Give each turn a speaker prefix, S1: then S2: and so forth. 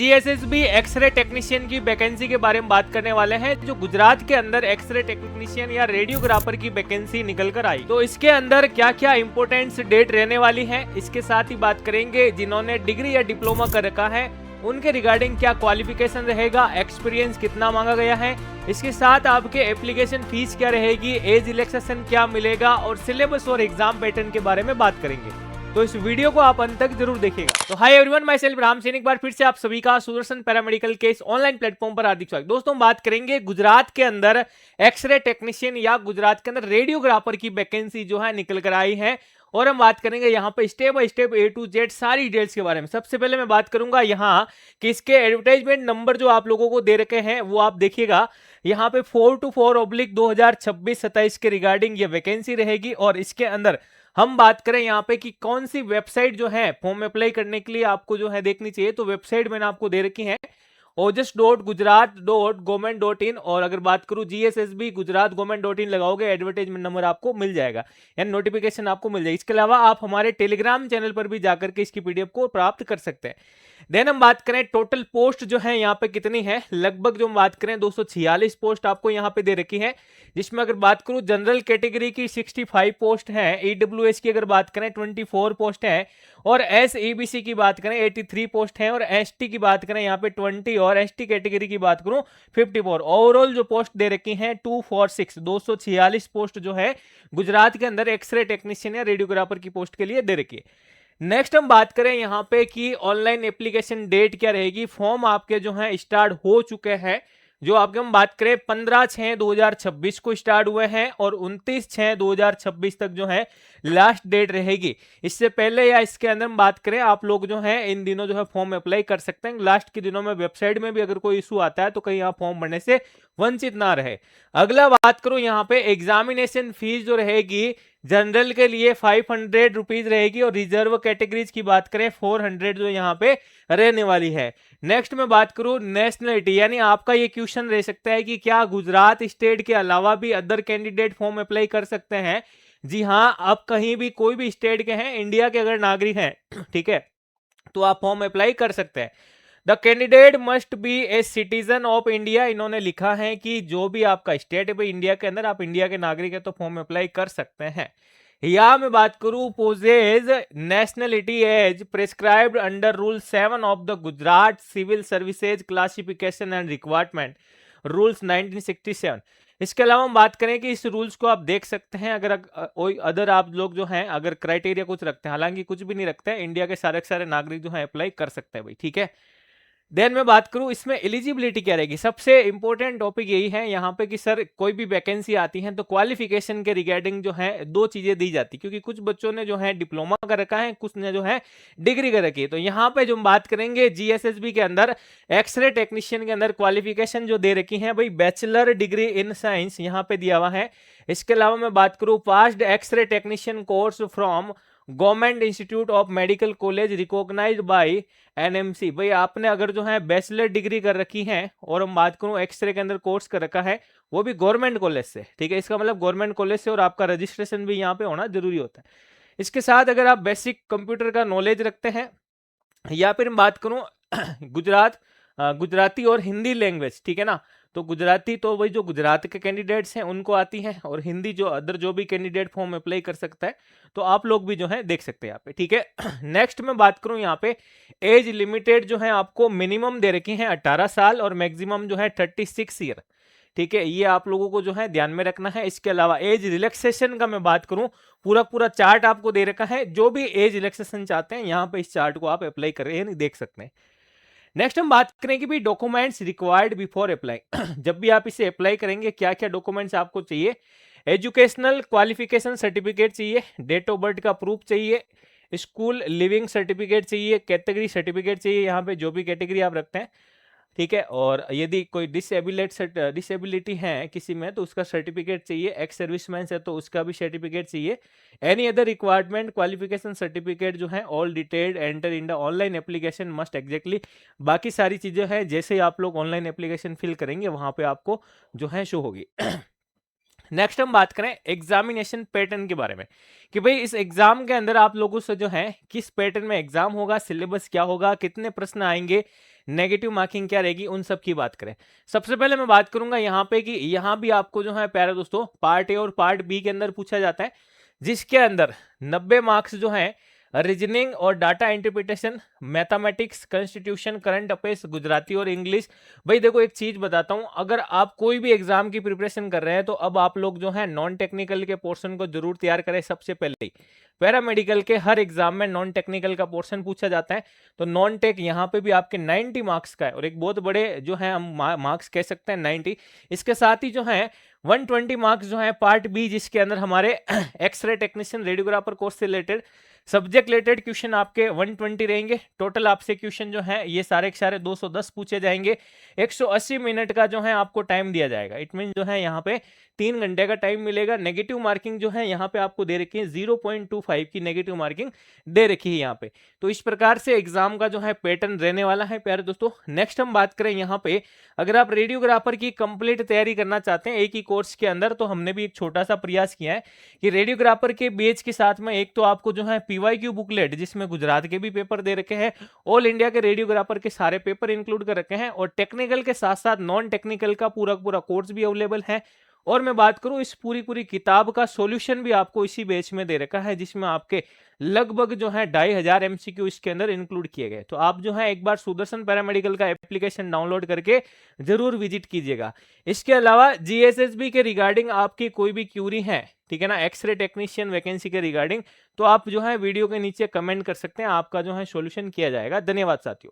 S1: जीएसएसबी x ray technician की vacancy के बारे में बात करने वाले हैं। जो गुजरात के अंदर एक्सरे टेक्नीशियन या रेडियोग्राफर की वैकेंसी निकल कर आई, तो इसके अंदर क्या क्या इंपोर्टेंट डेट रहने वाली है, इसके साथ ही बात करेंगे जिन्होंने डिग्री या डिप्लोमा कर रखा है उनके रिगार्डिंग क्या क्वालिफिकेशन रहेगा, एक्सपीरियंस कितना मांगा गया है, इसके साथ आपके एप्लीकेशन फीस क्या रहेगी, एज रिलैक्सेशन क्या मिलेगा और सिलेबस और एग्जाम पैटर्न के बारे में बात करेंगे। तो इस वीडियो को आप अंत तक जरूर देखिएगा। तो hi everyone, myself Ram Sain, एक बार फिर से आप सभी का सुदर्शन पैरामेडिकल के इस ऑनलाइन प्लेटफॉर्म पर हार्दिक स्वागत। दोस्तों बात करेंगे गुजरात के अंदर एक्सरे टेक्नीशियन या गुजरात के अंदर रेडियोग्राफर की वैकेंसी जो है निकल कर आई है और हम बात करेंगे यहाँ पे step by step A to Z सारी डिटेल्स के बारे में। सबसे पहले मैं बात करूंगा यहाँ कि इसके एडवर्टाइजमेंट नंबर जो आप लोगों को दे रखे हैं वो आप देखिएगा। यहाँ पे 4/4/2026-27 के रिगार्डिंग ये वैकेंसी रहेगी और इसके अंदर हम बात करें यहाँ पे कि कौन सी वेबसाइट जो है फॉर्म अप्लाई करने के लिए आपको जो है देखनी चाहिए, तो वेबसाइट मैंने आपको दे रखी है ojas.gujarat.government.in और अगर बात करूं जीएसएसबी गुजरात गवर्नमेंट.in लगाओगे एडवर्टाइजमेंट नंबर आपको मिल जाएगा, यानी नोटिफिकेशन आपको मिल जाएगी। इसके अलावा आप हमारे टेलीग्राम चैनल पर भी जाकर के इसकी पीडीएफ को प्राप्त कर सकते हैं। देन हम बात करें टोटल पोस्ट जो है यहाँ पे कितनी है, लगभग जो हम बात करें 246 पोस्ट आपको यहाँ पे दे रखी है, जिसमें अगर बात करूं जनरल कैटेगरी की 65 पोस्ट है, ईडब्ल्यूएस की अगर बात करें 24 पोस्ट है और एसईबीसी की बात करें 83 पोस्ट है और एसटी की बात करें यहाँ पे 20 और एसटी कैटेगरी की बात करूं 54। ओवरऑल जो पोस्ट दे रखी हैं 246 पोस्ट जो है गुजरात के अंदर एक्सरे टेक्नीशियन या रेडियोग्राफर की पोस्ट के लिए दे रखी है। नेक्स्ट हम बात करें यहाँ पे कि ऑनलाइन एप्लीकेशन डेट क्या रहेगी। फॉर्म आपके जो है स्टार्ट हो चुके हैं, जो आपके हम बात करें 15/6/2026 को स्टार्ट हुए हैं और 29/6/2026 तक जो है लास्ट डेट रहेगी। इससे पहले या इसके अंदर हम बात करें आप लोग जो है इन दिनों जो है फॉर्म अप्लाई कर सकते हैं। लास्ट के दिनों में वेबसाइट में भी अगर कोई इशू आता है तो कहीं आप फॉर्म भरने से वंचित ना रहे। अगला बात करूं यहाँ पे एग्जामिनेशन फीस जो रहेगी जनरल के लिए 500 रुपीज रहेगी और रिजर्व कैटेगरीज की बात करें 400 जो यहाँ पे रहने वाली है। नेक्स्ट में बात करूं नेशनलिटी, यानी आपका ये क्वेश्चन रह सकता है कि क्या गुजरात स्टेट के अलावा भी अदर कैंडिडेट फॉर्म अप्लाई कर सकते हैं। जी हाँ, आप कहीं भी कोई भी स्टेट के हैं, इंडिया के अगर नागरिक हैं ठीक है, तो आप फॉर्म अप्लाई कर सकते हैं। The candidate must be a citizen of India, इन्होंने लिखा है कि जो भी आपका स्टेट है भाई इंडिया के अंदर, आप इंडिया के नागरिक है तो फॉर्म अप्लाई कर सकते हैं। या मैं बात करूं possesses nationality as prescribed under rule 7 of the Gujarat civil services classification and requirement rules 1967। इसके अलावा हम बात करें कि इस रूल्स को आप देख सकते हैं अगर कोई अदर आप लोग जो हैं अगर क्राइटेरिया कुछ रखते हैं, हालांकि कुछ भी नहीं रखते हैं, इंडिया के सारे नागरिक जो है अप्लाई कर सकते हैं भाई, ठीक है। देन मैं बात करूं इसमें एलिजिबिलिटी क्या रहेगी। सबसे इंपॉर्टेंट टॉपिक यही है यहाँ पे कि सर कोई भी वैकेंसी आती है तो क्वालिफिकेशन के रिगार्डिंग जो है दो चीजें दी जाती, क्योंकि कुछ बच्चों ने जो है डिप्लोमा कर रखा है, कुछ ने जो है डिग्री कर रखी है। तो यहाँ पे जो हम बात करेंगे जीएसएसबी के अंदर एक्सरे टेक्नीशियन के अंदर क्वालिफिकेशन जो दे रखी है भाई बैचलर डिग्री इन साइंस यहाँ पे दिया हुआ है। इसके अलावा मैं बात करूं passed X-ray technician course from government institute of medical college recognized by NMC, भाई आपने अगर जो है बैचलर डिग्री कर रखी है और हम बात करूं एक्सरे के अंदर कोर्स कर रखा है वो भी गवर्नमेंट कॉलेज से, ठीक है, इसका मतलब गवर्नमेंट कॉलेज से, और आपका रजिस्ट्रेशन भी यहाँ पे होना जरूरी होता है। इसके साथ अगर आप बेसिक कंप्यूटर का नॉलेज रखते हैं, या फिर बात करूं गुजराती और हिंदी लैंग्वेज, ठीक है ना, तो गुजराती तो वही जो गुजरात के कैंडिडेट्स हैं उनको आती है और हिंदी जो अदर जो भी कैंडिडेट फॉर्म अप्लाई कर सकता है तो आप लोग भी जो है देख सकते हैं यहाँ पे, ठीक है। नेक्स्ट में बात करूं यहाँ पे एज लिमिटेड जो है आपको मिनिमम दे रखी है 18 साल और मैक्सिमम जो है 36 ईयर, ठीक है, ये आप लोगों को जो है ध्यान में रखना है। इसके अलावा एज रिलैक्सेशन का मैं बात करूं पूरा चार्ट आपको दे रखा है, जो भी एज रिलैक्सेशन चाहते हैं यहाँ पे इस चार्ट को आप अप्लाई कर रहे हैं देख सकते हैं। नेक्स्ट हम बात करें कि भी डॉक्यूमेंट्स रिक्वायर्ड बिफोर अप्लाई जब भी आप इसे अप्लाई करेंगे क्या क्या डॉक्यूमेंट्स आपको चाहिए। एजुकेशनल क्वालिफिकेशन सर्टिफिकेट चाहिए, डेट ऑफ बर्थ का प्रूफ चाहिए, स्कूल लिविंग सर्टिफिकेट चाहिए, कैटेगरी सर्टिफिकेट चाहिए यहाँ पे जो भी कैटेगरी आप रखते हैं, ठीक है, और यदि कोई डिसेबिलिटी है किसी में तो उसका सर्टिफिकेट चाहिए, एक्स सर्विसमैन है तो उसका भी सर्टिफिकेट चाहिए। Any other requirement qualification certificate जो है all detailed enter in the online application must exactly, बाकी सारी चीजें हैं जैसे ही आप लोग ऑनलाइन एप्लीकेशन फिल करेंगे वहां पे आपको जो है शो होगी। नेक्स्ट हम बात करें एग्जामिनेशन पैटर्न के बारे में कि भाई इस एग्जाम के अंदर आप लोगों से जो है किस पैटर्न में एग्जाम होगा, सिलेबस क्या होगा, कितने प्रश्न आएंगे, नेगेटिव मार्किंग क्या रहेगी, उन सब की बात करें। सबसे पहले मैं बात करूंगा यहाँ पे कि यहाँ भी आपको जो है प्यारे दोस्तों पार्ट ए और पार्ट बी के अंदर पूछा जाता है, जिसके अंदर 90 मार्क्स जो है रीजनिंग और data interpretation, mathematics, constitution, current affairs, Gujarati और इंग्लिश। भाई देखो एक चीज बताता हूं, अगर आप कोई भी एग्जाम की प्रिपरेशन कर रहे हैं तो अब आप लोग जो है नॉन टेक्निकल के पोर्शन को जरूर तैयार करें। सबसे पहले ही पैरामेडिकल के हर एग्जाम में नॉन टेक्निकल का पोर्शन पूछा जाता है, तो नॉन टेक यहाँ पे भी आपके 90 मार्क्स का है, और एक बहुत बड़े जो है हम मार्क्स कह सकते हैं 90। इसके साथ ही जो है 120 मार्क्स जो है पार्ट बी, जिसके अंदर हमारे एक्सरे टेक्नीशियन, रेडियोग्राफर कोर्स से रिलेटेड सब्जेक्ट रिलेटेड क्वेश्चन आपके 120 रहेंगे। टोटल आपसे क्वेश्चन जो है ये सारे के सारे 210 पूछे जाएंगे। 180 मिनट का जो है आपको टाइम दिया जाएगा। इट मीन जो है यहाँ पे 3 घंटे का टाइम मिलेगा। नेगेटिव मार्किंग जो है यहाँ पे आपको दे रखी है 0.25 की नेगेटिव मार्किंग दे रखी है यहाँ पे। तो इस प्रकार से एग्जाम का जो है पैटर्न रहने वाला है प्यारे दोस्तों। नेक्स्ट हम बात करें यहाँ पे, अगर आप रेडियोग्राफर की कंप्लीट तैयारी करना चाहते हैं एक ही कोर्स के अंदर, तो हमने भी एक छोटा सा प्रयास किया है कि रेडियोग्राफर के बेच के साथ में एक तो आपको जो है पीवाईक्यू बुकलेट, जिसमें गुजरात के भी पेपर दे रखे हैं, ऑल इंडिया के रेडियोग्राफर के सारे पेपर इंक्लूड कर रखे हैं, और टेक्निकल के साथ साथ नॉन टेक्निकल का पूरा कोर्स भी अवेलेबल है। और मैं बात करूं इस पूरी किताब का सॉल्यूशन भी आपको इसी बैच में दे रखा है, जिसमें आपके लगभग जो है 2500 एमसीक्यू इसके अंदर इंक्लूड किए गए। तो आप जो है एक बार सुदर्शन पैरामेडिकल का एप्लीकेशन डाउनलोड करके जरूर विजिट कीजिएगा। इसके अलावा जीएसएसबी के रिगार्डिंग आपकी कोई भी क्यूरी है, ठीक है ना, एक्सरे टेक्नीशियन वैकेंसी के रिगार्डिंग, तो आप जो है वीडियो के नीचे कमेंट कर सकते हैं, आपका जो है सॉल्यूशन किया जाएगा। धन्यवाद साथियों।